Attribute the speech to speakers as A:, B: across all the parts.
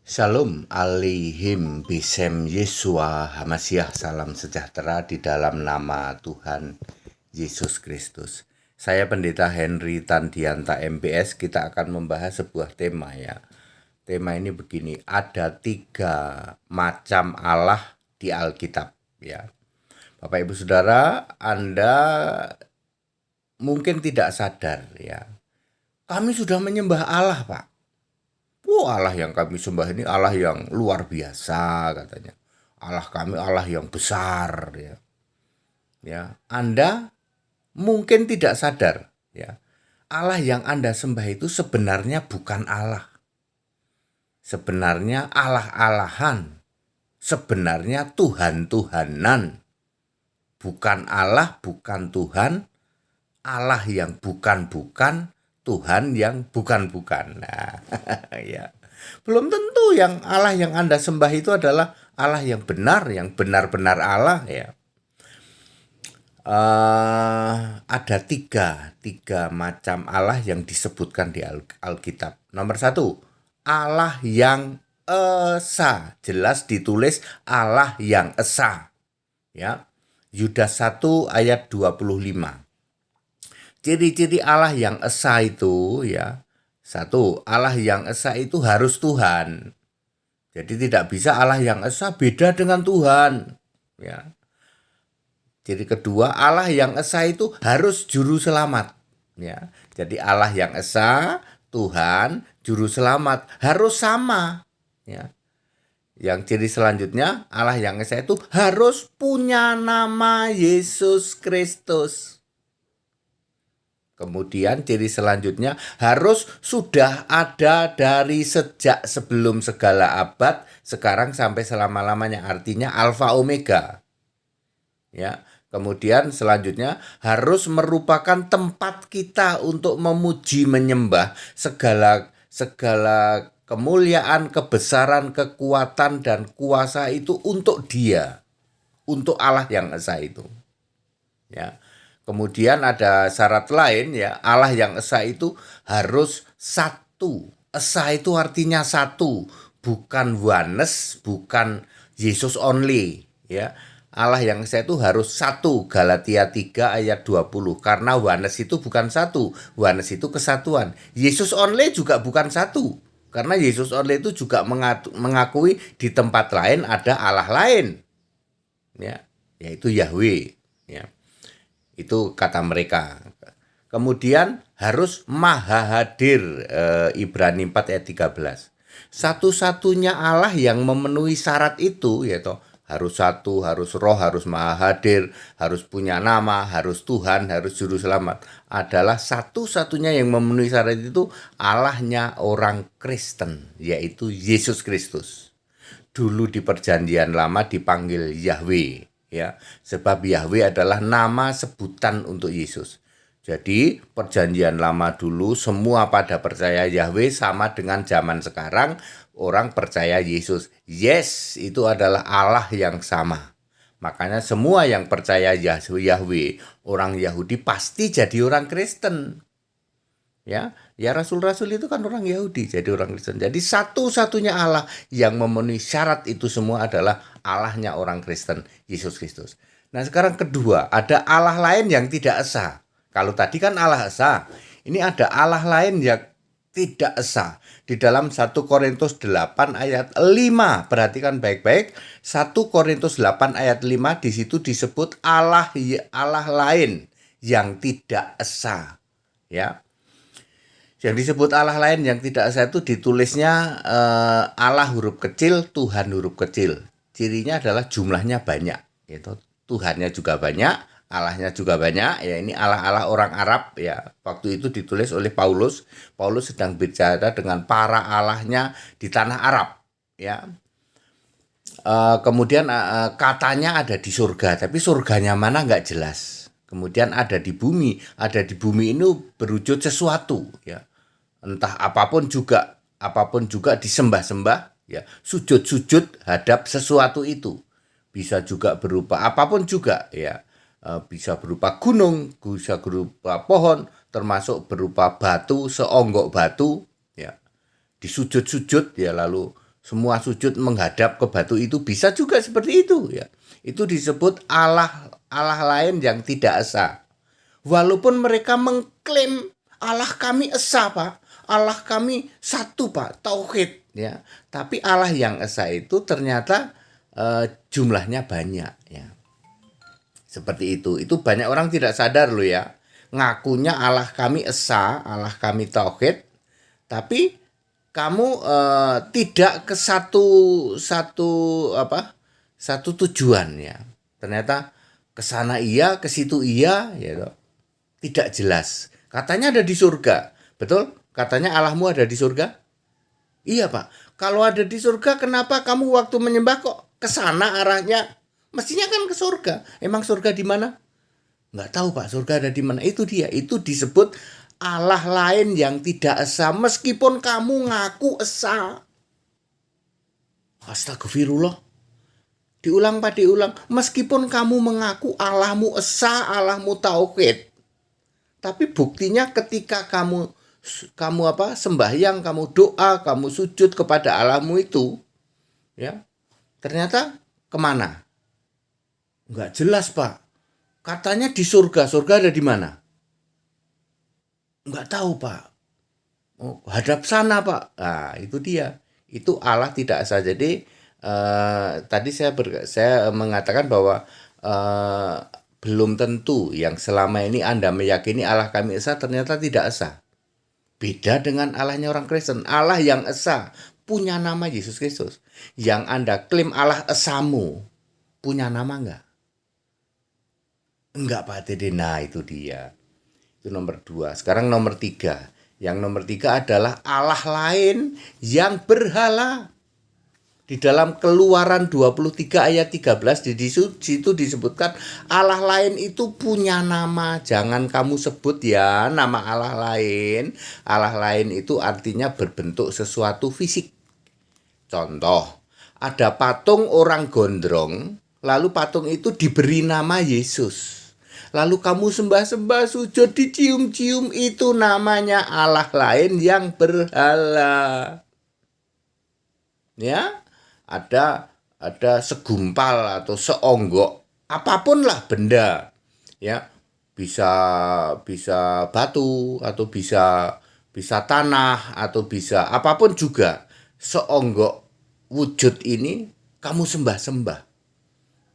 A: Shalom alaihim bisem Yesua Hamasiah, salam sejahtera di dalam nama Tuhan Yesus Kristus. Saya Pendeta Henry Tandianta MPS. Kita akan membahas sebuah tema ya. Tema ini begini, ada 3 macam Allah di Alkitab ya. Bapak Ibu Saudara, Anda mungkin tidak sadar ya. Kami sudah menyembah Allah, Pak. Allah yang kami sembah ini Allah yang luar biasa katanya. Allah kami Allah yang besar ya. Ya, Anda mungkin tidak sadar ya. Allah yang Anda sembah itu sebenarnya bukan Allah. Sebenarnya Allah-alahan. Sebenarnya Tuhan-Tuhanan. Bukan Allah, bukan Tuhan. Allah yang bukan-bukan. Tuhan yang bukan-bukan. Nah, ya. Belum tentu yang Allah yang Anda sembah itu adalah Allah yang benar-benar Allah ya. Ada tiga macam Allah yang disebutkan di Alkitab. Nomor 1, Allah yang esa, jelas ditulis Allah yang esa. Ya. Yudas 1 ayat 25. Ciri-ciri Allah yang esa itu ya, 1, Allah yang esa itu harus Tuhan. Jadi tidak bisa Allah yang esa beda dengan Tuhan. Ya. Ciri kedua, Allah yang esa itu harus juru selamat. Ya. Jadi Allah yang esa, Tuhan, juru selamat harus sama. Ya. Yang ciri selanjutnya, Allah yang esa itu harus punya nama Yesus Kristus. Kemudian ciri selanjutnya harus sudah ada dari sejak sebelum segala abad, sekarang sampai selama-lamanya, artinya Alfa Omega. Ya. Kemudian selanjutnya harus merupakan tempat kita untuk memuji menyembah segala kemuliaan, kebesaran, kekuatan dan kuasa itu untuk Dia, untuk Allah yang esa itu. Ya. Kemudian ada syarat lain ya, Allah yang esa itu harus satu. Esa itu artinya satu, bukan oneness, bukan Yesus only ya. Allah yang esa itu harus satu, Galatia 3 ayat 20. Karena oneness itu bukan satu, oneness itu kesatuan. Yesus only juga bukan satu. Karena Yesus only itu juga mengakui di tempat lain ada Allah lain. Ya, yaitu Yahweh ya. Itu kata mereka. Kemudian harus maha hadir, Ibrani 4 ayat 13. Satu-satunya Allah yang memenuhi syarat itu, yaitu harus satu, harus roh, harus maha hadir, harus punya nama, harus Tuhan, harus juru selamat. Adalah satu-satunya yang memenuhi syarat itu Allahnya orang Kristen, yaitu Yesus Kristus. Dulu di perjanjian lama dipanggil Yahweh. Ya, sebab Yahweh adalah nama sebutan untuk Yesus. Jadi perjanjian lama dulu semua pada percaya Yahweh, sama dengan zaman sekarang orang percaya Yesus. Yes, itu adalah Allah yang sama. Makanya semua yang percaya Yahweh, orang Yahudi pasti jadi orang Kristen. Ya rasul-rasul itu kan orang Yahudi, jadi orang Kristen. Jadi satu-satunya Allah yang memenuhi syarat itu semua adalah Allahnya orang Kristen, Yesus Kristus. Nah sekarang kedua, ada Allah lain yang tidak esa. Kalau tadi kan Allah esa, ini ada Allah lain yang tidak esa. Di dalam 1 Korintus 8 ayat 5, perhatikan baik-baik. 1 Korintus 8 ayat 5 di situ disebut Allah lain yang tidak esa. Ya. Yang disebut Allah lain yang tidak esa itu ditulisnya Allah huruf kecil, Tuhan huruf kecil. Cirinya adalah jumlahnya banyak. Itu Tuhannya juga banyak, Allahnya juga banyak. Ya ini Allah-Allah orang Arab ya. Waktu itu ditulis oleh Paulus. Paulus sedang bicara dengan para Allahnya di tanah Arab. Ya. Kemudian katanya ada di surga, tapi surganya mana nggak jelas. Kemudian ada di bumi ini berwujud sesuatu ya. Entah apapun juga disembah-sembah ya, sujud-sujud hadap sesuatu itu. Bisa juga berupa apapun juga ya. Bisa berupa gunung, bisa berupa pohon, termasuk berupa batu, seonggok batu ya. Disujud-sujud ya, lalu semua sujud menghadap ke batu itu, bisa juga seperti itu ya. Itu disebut Allah lain yang tidak esa. Walaupun mereka mengklaim Allah kami esa, Pak. Allah kami satu, Pak, tauhid ya. Tapi Allah yang esa itu ternyata jumlahnya banyak ya. Seperti itu. Itu banyak orang tidak sadar loh ya. Ngakunya Allah kami esa, Allah kami tauhid, tapi kamu tidak ke satu tujuan ya. Ternyata ke sana iya, ke situ iya, ya, tidak jelas. Katanya ada di surga, betul? Katanya Allahmu ada di surga. Iya Pak. Kalau ada di surga, kenapa kamu waktu menyembah kok ke sana arahnya? Mestinya kan ke surga. Emang surga di mana? Nggak tahu Pak, surga ada di mana. Itu dia. Itu disebut Allah lain yang tidak esa, meskipun kamu ngaku esa. Astagfirullah. Diulang Pak, diulang. Meskipun kamu mengaku Allahmu esa, Allahmu tauhid, tapi buktinya ketika kamu sembahyang, kamu doa, kamu sujud kepada Allahmu itu, ya, ternyata kemana? Nggak jelas Pak. Katanya di surga. Surga ada di mana? Nggak tahu Pak. Oh, hadap sana Pak. Nah itu dia. Itu Allah tidak esa. Jadi tadi saya mengatakan bahwa belum tentu yang selama ini Anda meyakini Allah kami esa ternyata tidak esa. Beda dengan Allahnya orang Kristen. Allah yang esa punya nama Yesus Kristus. Yang Anda klaim Allah esamu punya nama enggak? Enggak Pak Tede. Nah itu dia. Itu nomor 2. Sekarang nomor 3. Yang nomor 3 adalah Allah lain yang berhala. Di dalam Keluaran 23 ayat 13 di situ disebutkan Allah lain itu punya nama. Jangan kamu sebut ya nama Allah lain. Allah lain itu artinya berbentuk sesuatu fisik. Contoh, ada patung orang gondrong, lalu patung itu diberi nama Yesus. Lalu kamu sembah-sembah, sujud, dicium-cium, itu namanya Allah lain yang berhala. Ya, ada segumpal atau seonggok, apapun lah benda. Ya, bisa batu atau bisa tanah atau bisa apapun juga. Seonggok wujud ini kamu sembah-sembah.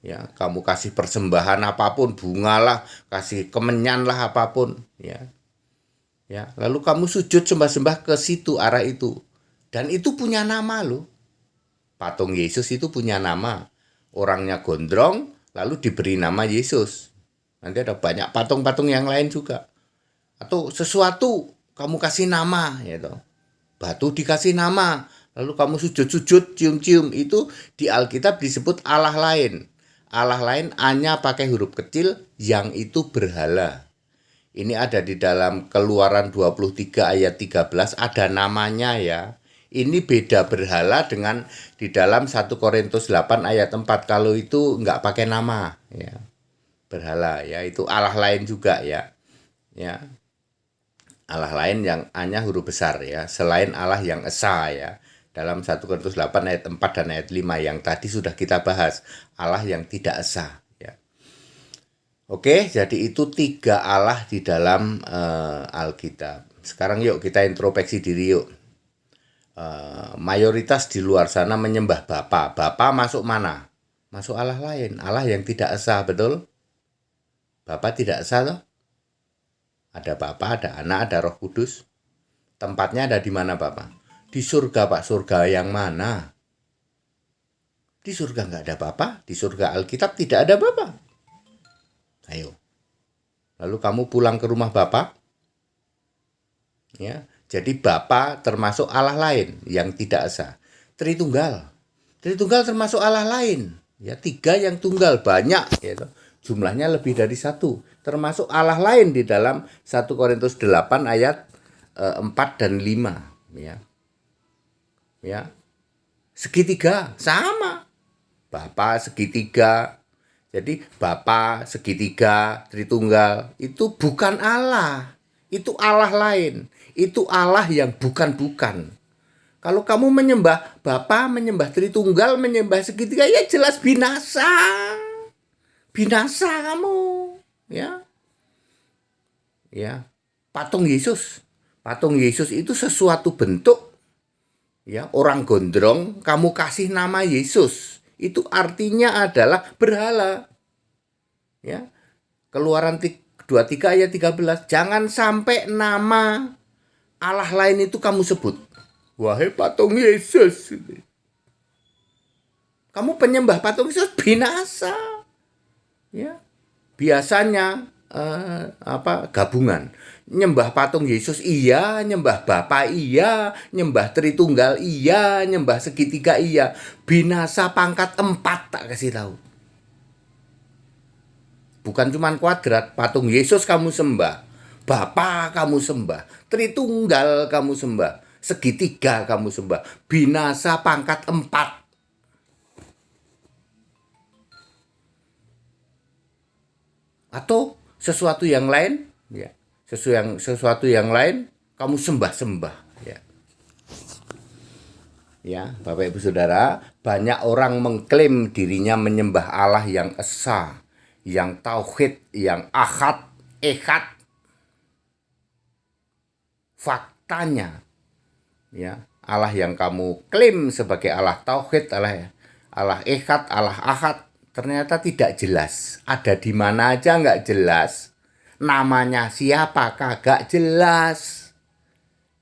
A: Ya, kamu kasih persembahan apapun, bungalah, kasih kemenyan lah apapun, ya. Ya, lalu kamu sujud sembah-sembah ke situ, arah itu. Dan itu punya nama loh. Patung Yesus itu punya nama. Orangnya gondrong, lalu diberi nama Yesus. Nanti ada banyak patung-patung yang lain juga. Atau sesuatu kamu kasih nama, ya toh. Batu dikasih nama, lalu kamu sujud-sujud, cium-cium, itu di Alkitab disebut Allah lain. Allah lain hanya pakai huruf kecil yang itu berhala. Ini ada di dalam Keluaran 23 ayat 13, ada namanya ya. Ini beda berhala dengan di dalam 1 Korintus 8 ayat 4. Kalau itu enggak pakai nama ya. Berhala ya, itu Allah lain juga ya. Ya. Allah lain yang hanya huruf besar ya, selain Allah yang esa ya. Dalam 1 Korintus 8 ayat 4 dan ayat 5 yang tadi sudah kita bahas, Allah yang tidak esa ya. Oke, jadi itu 3 Allah di dalam Alkitab. Sekarang yuk kita introspeksi diri yuk. Mayoritas di luar sana menyembah Bapa. Bapa masuk mana? Masuk Allah lain, Allah yang tidak esa, betul? Bapa tidak esa toh? Ada Bapa, ada Anak, ada Roh Kudus. Tempatnya ada di mana Bapak? Di surga Pak. Surga yang mana? Di surga nggak ada Bapa. Di surga Alkitab tidak ada Bapa. Ayo. Lalu kamu pulang ke rumah Bapa. Ya, jadi Bapa termasuk Allah lain yang tidak esa. Tritunggal. Tritunggal termasuk Allah lain. Ya, 3 yang tunggal banyak. Ya, jumlahnya lebih dari 1. Termasuk Allah lain di dalam 1 Korintus 8 ayat 4 dan 5. Ya, segitiga sama. Bapa segitiga. Jadi Bapa segitiga Tritunggal itu bukan Allah. Itu Allah lain. Itu Allah yang bukan-bukan. Kalau kamu menyembah Bapa, menyembah Tritunggal, menyembah segitiga, ya jelas binasa. Binasa kamu, ya. Ya. Patung Yesus. Patung Yesus itu sesuatu bentuk, ya, orang gondrong, kamu kasih nama Yesus. Itu artinya adalah berhala. Ya. Keluaran 23 ayat 13. Jangan sampai nama Allah lain itu kamu sebut. Wahai patung Yesus. Kamu penyembah patung Yesus binasa. Ya. Biasanya gabungan. Nyembah patung Yesus iya, nyembah Bapa iya, nyembah Tritunggal iya, nyembah segitiga iya. Binasa pangkat 4 tak kasih tahu. Bukan cuma kuadrat, patung Yesus kamu sembah, Bapa kamu sembah, Tritunggal kamu sembah, segitiga kamu sembah. Binasa pangkat 4. Atau sesuatu yang lain, ya. Sesuatu yang lain kamu sembah-sembah, ya. Ya, Bapak Ibu Saudara, banyak orang mengklaim dirinya menyembah Allah yang esa, yang tauhid, yang ahad, ehad. Faktanya, ya, Allah yang kamu klaim sebagai Allah tauhid, Allah ehad, Allah ahad, ternyata tidak jelas. Ada di mana aja nggak jelas. Namanya siapa kagak jelas.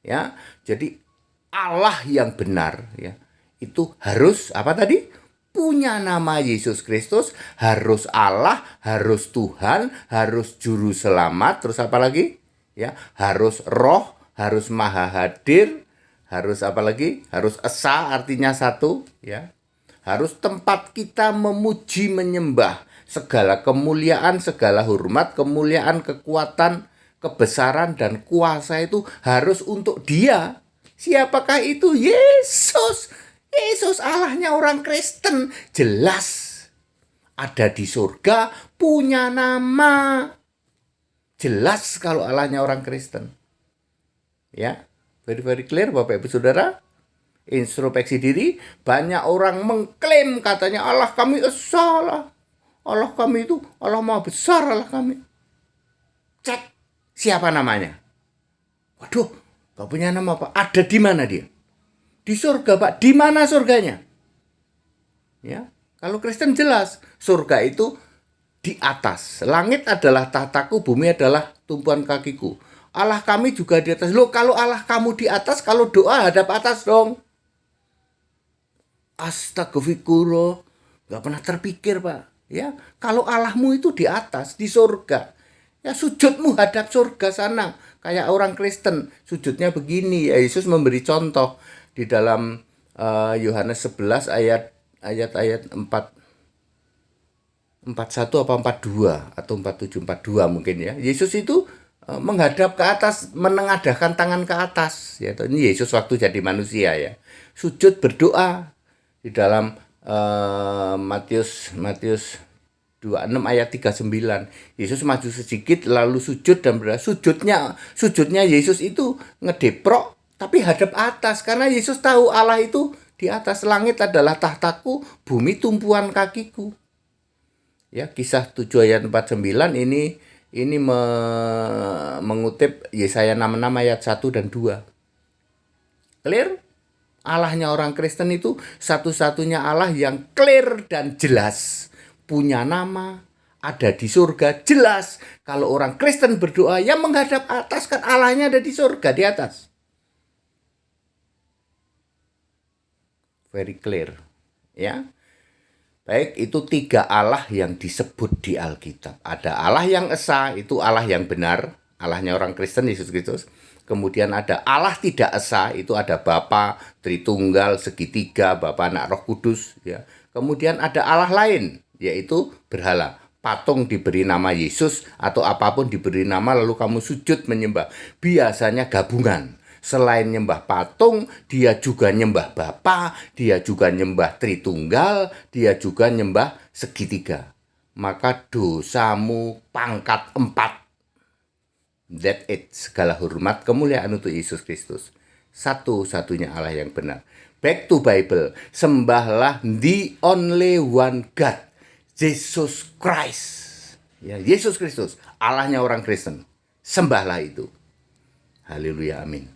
A: Ya, jadi Allah yang benar, ya, itu harus apa tadi? Punya nama Yesus Kristus, harus Allah, harus Tuhan, harus juru selamat, terus apa lagi? Ya, harus Roh, harus Maha Hadir, harus apa lagi? Harus esa artinya satu, ya. Harus tempat kita memuji menyembah, segala kemuliaan, segala hormat, kemuliaan, kekuatan, kebesaran dan kuasa itu harus untuk Dia. Siapakah itu? Yesus. Yesus Allahnya orang Kristen. Jelas. Ada di surga, punya nama. Jelas kalau Allahnya orang Kristen. Ya, very clear Bapak Ibu Saudara. Introspeksi diri, banyak orang mengklaim katanya Allah kami esa, Allah kami itu Allah Maha Besar, Allah kami. Cek siapa namanya. Waduh, gak punya nama Pak. Ada di mana dia? Di surga Pak. Di mana surganya? Ya, kalau Kristen jelas surga itu di atas. Langit adalah tahtaku, bumi adalah tumpuan kakiku. Allah kami juga di atas. Loh, kalau Allah kamu di atas, kalau doa hadap atas dong. Astagfirullah, gak pernah terpikir Pak. Ya, kalau Allahmu itu di atas, di surga, ya sujudmu hadap surga sana. Kayak orang Kristen, sujudnya begini. Ya, Yesus memberi contoh di dalam Yohanes 11 ayat 4 41 apa 42 atau 47 42 mungkin ya. Yesus itu menghadap ke atas, menengadahkan tangan ke atas. Ya, ini Yesus waktu jadi manusia ya. Sujud berdoa di dalam Matius 26 ayat 39. Yesus maju sedikit lalu sujud dan berdoa. Sujudnya Yesus itu ngedeprok tapi hadap atas karena Yesus tahu Allah itu di atas. Langit adalah tahtaku, bumi tumpuan kakiku. Ya, Kisah 7 ayat 49 ini mengutip Yesaya 66 ayat 1 dan 2. Clear? Allahnya orang Kristen itu satu-satunya Allah yang clear dan jelas. Punya nama, ada di surga, jelas. Kalau orang Kristen berdoa, yang menghadap atas kan Allahnya ada di surga, di atas. Very clear. Ya. Baik, itu 3 Allah yang disebut di Alkitab. Ada Allah yang esa, itu Allah yang benar. Allahnya orang Kristen, Yesus Kristus. Kemudian ada Allah tidak esa, itu ada Bapa, Tritunggal, segitiga, Bapa, Anak, Roh Kudus. Ya. Kemudian ada Allah lain, yaitu berhala. Patung diberi nama Yesus atau apapun diberi nama lalu kamu sujud menyembah. Biasanya gabungan. Selain nyembah patung, dia juga nyembah Bapa, dia juga nyembah Tritunggal, dia juga nyembah segitiga. Maka dosamu pangkat 4. That it, segala hormat kemuliaan untuk Yesus Kristus. satu-satunya Allah yang benar. Back to Bible, sembahlah the only one God, Jesus Christ. Ya, Yesus Kristus, Allahnya orang Kristen. Sembahlah itu. Haleluya, amin.